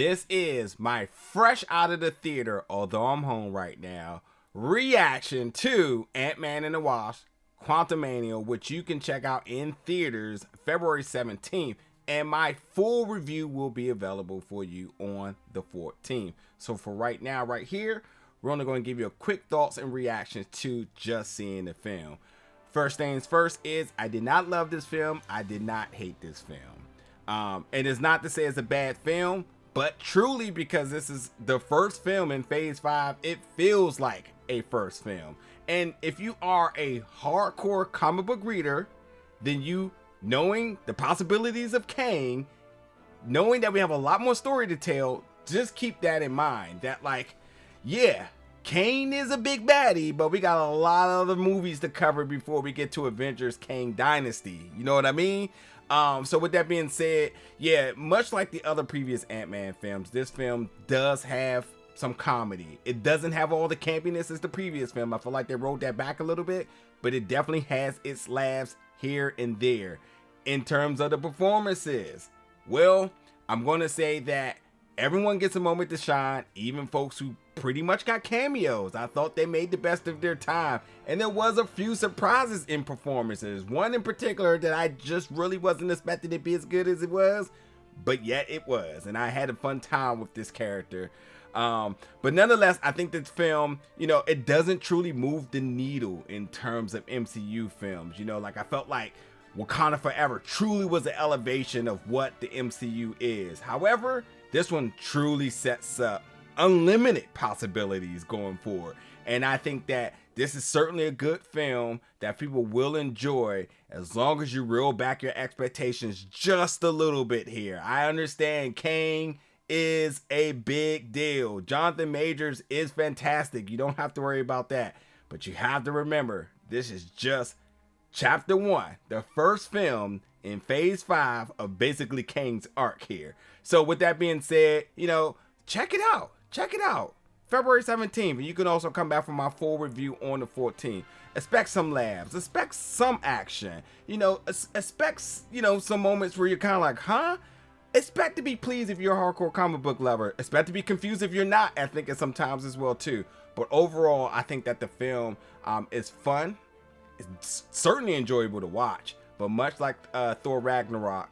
this is my fresh out of the theater, although I'm home right now, reaction to Ant-Man and the Wasp, Quantumania, which you can check out in theaters February 17th, and my full review will be available for you on the 14th. So for right now, right here, we're only going to give you a quick thoughts and reactions to just seeing the film. First things first is I did not love this film. I did not hate this film. And it's not to say it's a bad film, but truly because this is the first film in Phase 5, it feels like a first film. And if you are a hardcore comic book reader, then you, knowing the possibilities of Kang, knowing that we have a lot more story to tell, just keep that in mind. That like, yeah, Kang is a big baddie, but we got a lot of other movies to cover before we get to Avengers Kang Dynasty. You know what I mean? So with that being said, yeah, much like the other previous Ant-Man films, this film does have some comedy. It doesn't have all the campiness as the previous film. I feel like they rolled that back a little bit, but it definitely has its laughs here and there. In terms of the performances, well, I'm going to say that everyone gets a moment to shine, even folks who pretty much got cameos. I thought they made the best of their time, and there was a few surprises in performances. One in particular that I just really wasn't expecting to be as good as it was, but yet it was, and I had a fun time with this character. But nonetheless, I think this film, you know, it doesn't truly move the needle in terms of MCU films. You know, like I felt like Wakanda Forever truly was an elevation of what the MCU is. However, this one truly sets up unlimited possibilities going forward. And I think that this is certainly a good film that people will enjoy as long as you reel back your expectations just a little bit here. I understand Kang is a big deal. Jonathan Majors is fantastic. You don't have to worry about that. But you have to remember, this is just Chapter 1, the first film in Phase 5 of basically Kang's arc here. So with that being said, you know, check it out. Check it out. February 17th. And you can also come back for my full review on the 14th. Expect some laughs. Expect some action. You know, expect, you know, some moments where you're kind of like, huh? Expect to be pleased if you're a hardcore comic book lover. Expect to be confused if you're not. I think it sometimes as well too. But overall, I think that the film is fun. It's certainly enjoyable to watch. But much like Thor Ragnarok,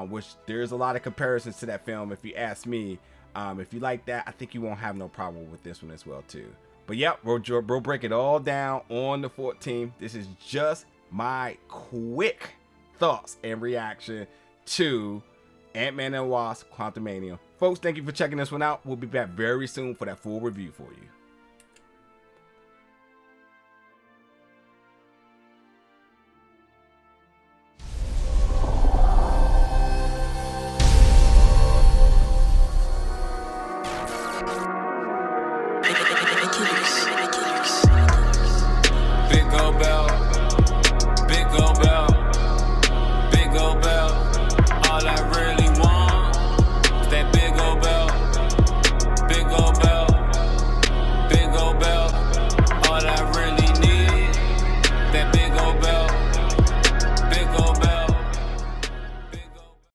which there's a lot of comparisons to that film if you ask me. If you like that, I think you won't have no problem with this one as well too. But yep, we'll break it all down on the 14th. This is just my quick thoughts and reaction to Ant-Man and the Wasp, Quantumania. Folks, thank you for checking this one out. We'll be back very soon for that full review for you.